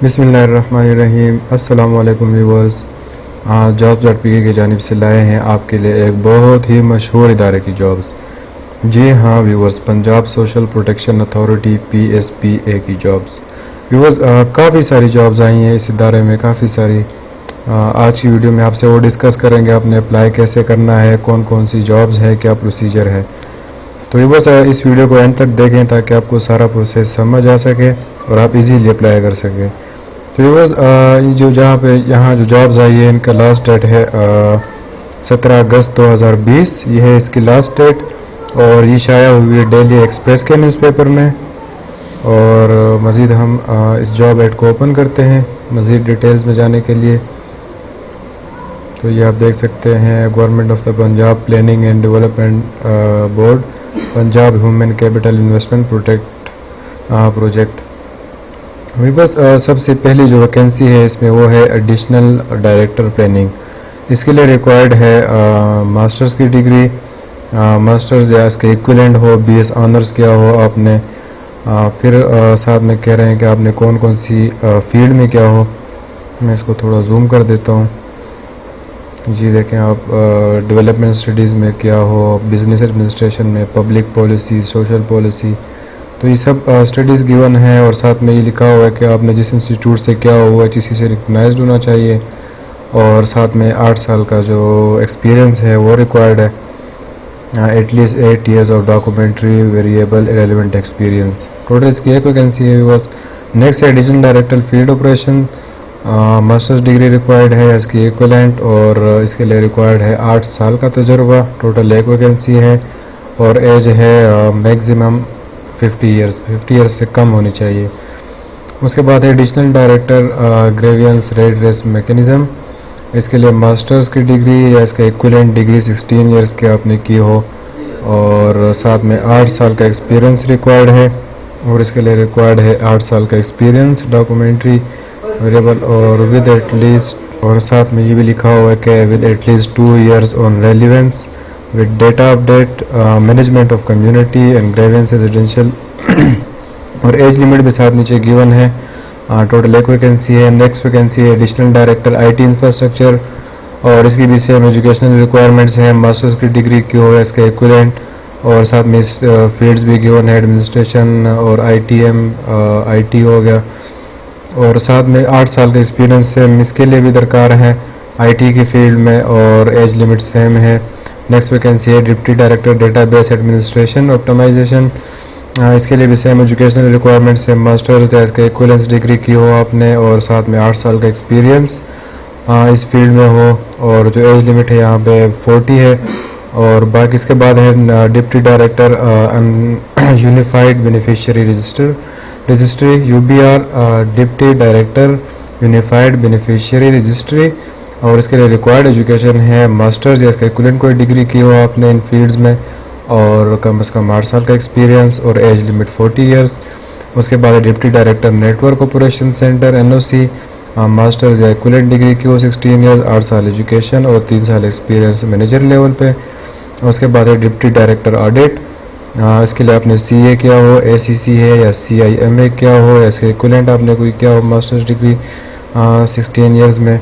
बिस्मिल्लाहिर्रहमानिर्रहीम। अस्सलाम वालेकुम व्यूवर्स। jobs.pk की जानिब से लाए हैं आपके लिए एक बहुत ही मशहूर इदारे की जॉब्स। जी हाँ viewers, Punjab social protection authority PSPA की जॉब्स। व्यूवर्स, काफ़ी सारी जॉब्स आई हैं इस इदारे में, काफ़ी सारी। आज की वीडियो में आपसे वो डिस्कस करेंगे आपने अप्लाई कैसे करना है, कौन कौन सी जॉब्स हैं, क्या प्रोसीजर है। तो व्यूवर्स, इस वीडियो को एंड तक देखें ताकि आपको सारा प्रोसेस समझ आ सके और आप इजीली अप्लाई कर सकें। तो व्यूवर्स, यहाँ जो जॉब्स आई है इनका लास्ट डेट है 17 अगस्त 2020। ये है इसकी लास्ट डेट और ये शाया हुई है डेली एक्सप्रेस के न्यूज़पेपर में। और मज़ीद हम इस जॉब एड को ओपन करते हैं मज़ीद डिटेल्स में जाने के लिए। तो ये आप देख सकते हैं, government of the Punjab planning and development board, Punjab human capital investment project. अभी बस सबसे पहली जो वैकेंसी है इसमें वो है एडिशनल डायरेक्टर प्लानिंग। इसके लिए रिक्वायर्ड है मास्टर्स की डिग्री, मास्टर्स या इसके इक्विवेलेंट हो, BS ऑनर्स किया हो आपने। फिर साथ में कह रहे हैं कि आपने कौन कौन सी फील्ड में किया हो। मैं इसको थोड़ा जूम कर देता हूँ। जी देखें आप, डेवलपमेंट स्टडीज़ में क्या हो, बिजनेस एडमिनिस्ट्रेशन में, पब्लिक पॉलिसी, सोशल पॉलिसी। तो ये सब स्टडीज़ गिवन है और साथ में ये लिखा हुआ है कि आपने जिस इंस्टीट्यूट से क्या हो वो HEC से रिकगनाइज्ड होना चाहिए और साथ में 8 साल का जो एक्सपीरियंस है वो रिक्वायर्ड है। At least 8 years of documentary variable relevant experience. Total इसकी एक वैकेंसी है बस। नेक्स्ट है additional director field operation, masters degree required है इसकी इक्विवेलेंट और इसके लिए रिक्वायर्ड है 8 साल का तजुर्बा। टोटल एक वैकेंसी है और एज है मैक्सिमम 50 years से कम होनी चाहिए। उसके बाद है एडिशनल डायरेक्टर ग्रेवियंस रेडरेस मैकेनिज़्म। इसके लिए मास्टर्स की डिग्री या इसका इक्विवेलेंट डिग्री 16 years के आपने की हो और साथ में 8 साल का एक्सपीरियंस रिक्वायर्ड है। और इसके लिए रिक्वायर्ड है 8 साल का एक्सपीरियंस डॉक्यूमेंट्री वेरिएबल और विद एटलीस्ट, और साथ में ये भी लिखा हुआ है कि with at least 2 years on relevance with data update, management of community and grievance residential. और एज लिमिट भी साथ नीचे गिवन है। टोटल एक वैकेंसी है। नेक्स्ट वैकेंसी है एडिशनल डायरेक्टर IT इंफ्रास्ट्रक्चर और इसकी भी सेम एजुकेशनल रिक्वायरमेंट्स हैं। मास्टर्स की डिग्री की हो इसका इक्विवेलेंट और साथ में इस फील्ड्स भी गिवन है, एडमिनिस्ट्रेशन और ITM IT हो गया और साथ में 8 साल का एक्सपीरियंस है। इसके लिए भी दरकार है IT की फील्ड में और एज लिमिट सेम है। नेक्स्ट वैकेंसी है deputy director database administration optimisation. इसके लिए भी सेम एजुकेशनल रिक्वायरमेंट्स है। मास्टर्स या इसका इक्विवेलेंस डिग्री की हो आपने और साथ में 8 साल का एक्सपीरियंस इस फील्ड में हो और जो एज लिमिट है यहाँ पे 40 है। और बाकी इसके बाद है deputy director unified beneficiary registry UBR, deputy director unified beneficiary registry. और इसके लिए रिक्वायर्ड एजुकेशन है मास्टर्स या इसका इक्विवेलेंट कोई डिग्री की हो आपने इन फील्ड्स में और कम से कम 8 साल का एक्सपीरियंस और एज लिमिट 40 years। उसके बाद deputy director network operation centre NOC, masters या इक्विवेलेंट डिग्री की हो 16 years, 8 साल एजुकेशन और 3 साल एक्सपीरियंस मैनेजर लेवल पे। उसके बाद है डिप्टी डायरेक्टर ऑडिट। इसके लिए आपने CA किया हो, ACC है या CIMA किया हो या इसके इक्विवेलेंट आपने कोई किया हो मास्टर्स डिग्री 16 years में।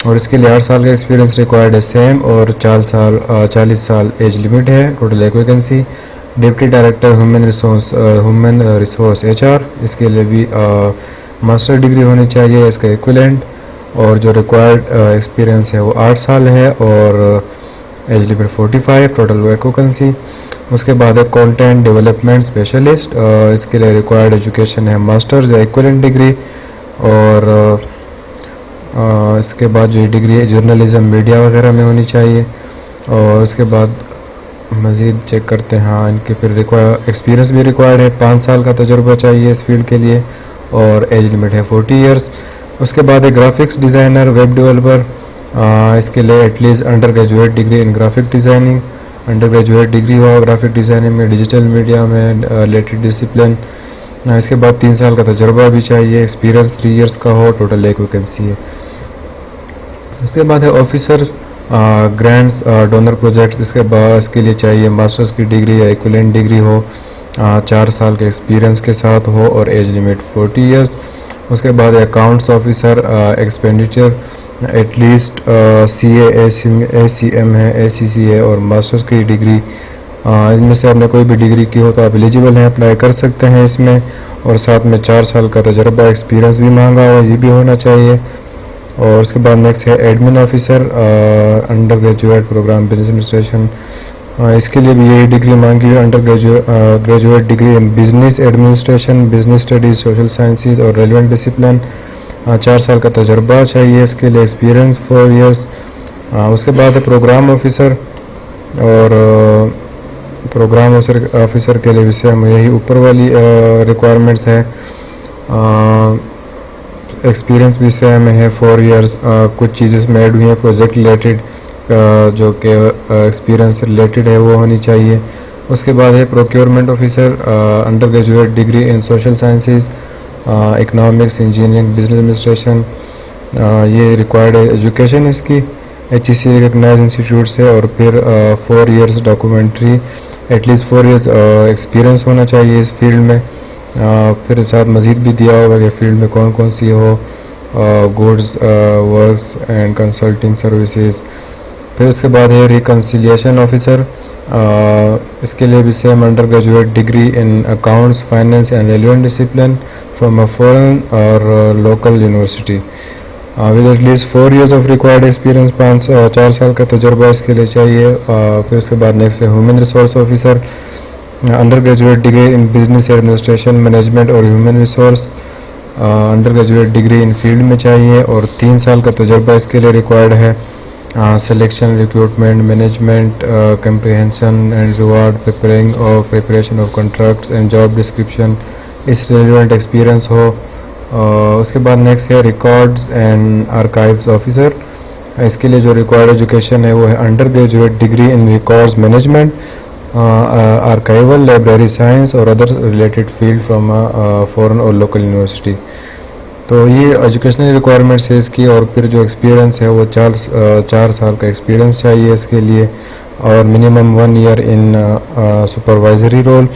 और इसके लिए 8 साल का एक्सपीरियंस रिक्वायर्ड है सेम और 40 साल एज लिमिट है। टोटल एक vacancy. Deputy director human resource HR, इसके लिए भी मास्टर डिग्री होनी चाहिए इसका इक्विवेलेंट और जो रिक्वायर्ड एक्सपीरियंस है वो 8 साल है और एज लिमिट 45। टोटल एक वैकेंसी। उसके बाद है कंटेंट डेवलपमेंट स्पेशलिस्ट। इसके लिए रिक्वायर्ड एजुकेशन है मास्टर्स या इक्विवेलेंट डिग्री और इसके बाद जो डिग्री है जर्नलिज्म मीडिया वगैरह में होनी चाहिए। और उसके बाद मज़ीद चेक करते हैं, हाँ इनके फिर एक्सपीरियंस भी रिक्वायर्ड है, 5 साल का तजुर्बा चाहिए इस फील्ड के लिए और एज लिमिट है 40 years। उसके बाद है ग्राफिक्स डिज़ाइनर वेब डेवलपर। इसके लिए एटलीस्ट अंडर ग्रेजुएट डिग्री इन graphic designing, under graduate degree हो ग्राफिक डिज़ाइनिंग में, डिजिटल मीडिया में, रिलेटेड डिसिप्लिन। इसके बाद 3 साल का तजुर्बा भी चाहिए, एक्सपीरियंस 3 years का हो। टोटल एक वैकेंसी है। उसके बाद है ऑफिसर ग्रांट्स डोनर प्रोजेक्ट्स। इसके बाद इसके लिए चाहिए मास्टर्स की डिग्री या इक्विवेलेंट डिग्री हो, 4 साल के एक्सपीरियंस के साथ हो और एज लिमिट 40 years। उसके बाद accounts officer expenditure at least CA, ACM है, ACC है और मास्टर्स की डिग्री, इनमें से आपने कोई भी डिग्री की हो तो आप एलिजिबल हैं, अप्लाई कर सकते हैं इसमें। और साथ में 4 साल का तजर्बा, एक्सपीरियंस भी मांगा हो, ये भी होना चाहिए। और उसके बाद नेक्स्ट है admin officer under graduate programme business administration, इसके लिए भी यही डिग्री मांगी है, under graduate degree in business administration, business studies, social sciences और रेलिवेंट डिसिप्लिन। 4 साल का तजर्बा चाहिए इसके लिए, एक्सपीरियंस 4 इयर्स। उसके बाद है प्रोग्राम ऑफिसर, और प्रोग्राम ऑफिसर के लिए भी सेम यही ऊपर वाली रिक्वायरमेंट्स है। एक्सपीरियंस भी सेम है 4 इयर्स। कुछ चीज़ें इसमें ऐड हुई हैं प्रोजेक्ट रिलेटेड, जो कि एक्सपीरियंस रिलेटेड है वो होनी चाहिए। उसके बाद है procurement officer under graduate degree इन social sciences, economics, engineering, business administration, ये रिक्वायर्ड है एजुकेशन इसकी HEC रिकगनाइज इंस्टीट्यूट से। और फिर 4 years documentary, at least 4 years experience होना चाहिए इस फील्ड में। फिर साथ मज़ीद भी दिया होगा कि फील्ड में कौन कौन सी हो, goods, works and consulting services. फिर उसके बाद है रिकन्सिलिएशन ऑफिसर, इसके लिए भी same under graduate degree in accounts, finance and relevant discipline from a foreign और local university with at least 4 years of required experience, 4 साल का तजर्बा इसके लिए चाहिए। फिर उसके बाद नेक्स्ट है human resource officer under graduate degree in business administration, management और human resource, under graduate degree in field में चाहिए और 3 साल का तजर्बा इसके लिए रिक्वायर्ड है। Selection, recruitment, management, comprehension and reward, preparation of contracts and job description, इस रिलेवेंट एक्सपीरियंस हो। उसके बाद नेक्स्ट है रिकॉर्ड्स एंड आर्काइव्स ऑफिसर, इसके लिए जो रिक्वायर्ड एजुकेशन है वो है under graduate degree in records management, archival, library science और other related field from foreign और लोकल यूनिवर्सिटी। तो ये एजुकेशनल रिक्वायरमेंट्स है इसकी। और फिर जो एक्सपीरियंस है वो 4 साल का एक्सपीरियंस चाहिए इसके लिए, और minimum 1 year in supervisory role,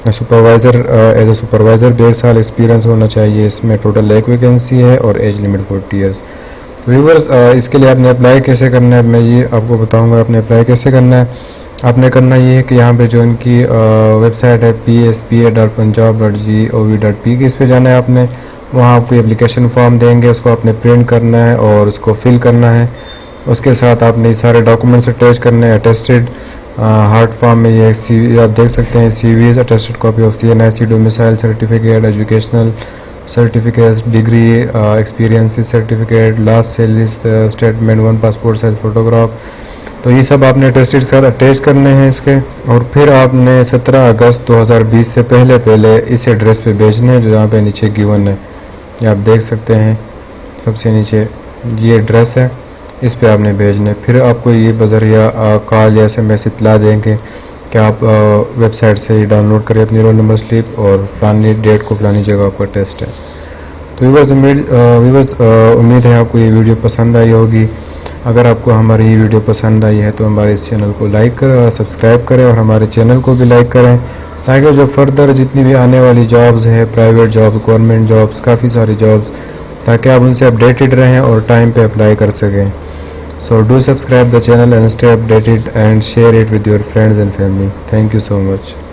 supervisor as a supervisor 1.5 साल एक्सपीरियंस होना चाहिए इसमें। टोटल 1 वैकेंसी है और एज लिमिट 40 ईयर्स। व्यूअर्स, इसके लिए आपने अप्लाई कैसे करना है मैं ये आपको बताऊंगा। आपने अप्लाई कैसे करना है, आपने करना ये है कि यहाँ पे जो इनकी वेबसाइट है pspa.punjab.gov.pk, इस पे जाना है आपने। वहाँ आपको एप्लीकेशन फॉर्म देंगे, उसको आपने प्रिंट करना है और उसको फिल करना है। उसके साथ आपने सारे डॉक्यूमेंट्स अटैच करने हैं, अटेस्टेड हार्ड फॉर्म में। ये CV आप देख सकते हैं, CVs, attested copy of CNIC domicile certificate, educational certificates, degree, experience certificate, last salary statement, 1 passport size photograph. तो ये सब आपने अटेस्टेड के साथ अटैच करने हैं इसके। और फिर आपने 17 अगस्त 2020 से पहले इस एड्रेस पे भेजने हैं जो यहाँ पे नीचे गिवन है, ये आप देख सकते हैं सबसे नीचे ये एड्रेस है, इस पे आपने भेजना है। फिर आपको ये बज़र या कॉल या SMS इतला देंगे कि आप वेबसाइट से ही डाउनलोड करें अपनी रोल नंबर स्लिप और फलानी डेट को फलानी जगह आपका टेस्ट है। तो व्यूअर्स, उम्मीद है आपको ये वीडियो पसंद आई होगी। अगर आपको हमारी ये वीडियो पसंद आई है तो हमारे इस चैनल को लाइक करें, सब्सक्राइब करें और हमारे चैनल को भी लाइक करें, ताकि जो फर्दर जितनी भी आने वाली जॉब्स है, प्राइवेट जॉब, गवर्नमेंट जॉब्स, काफ़ी सारी जॉब्स, ताकि आप उनसे अपडेटेड रहें और टाइम पे अप्लाई कर सकें। So do subscribe the channel and stay updated and share it with your friends and family. Thank you so much.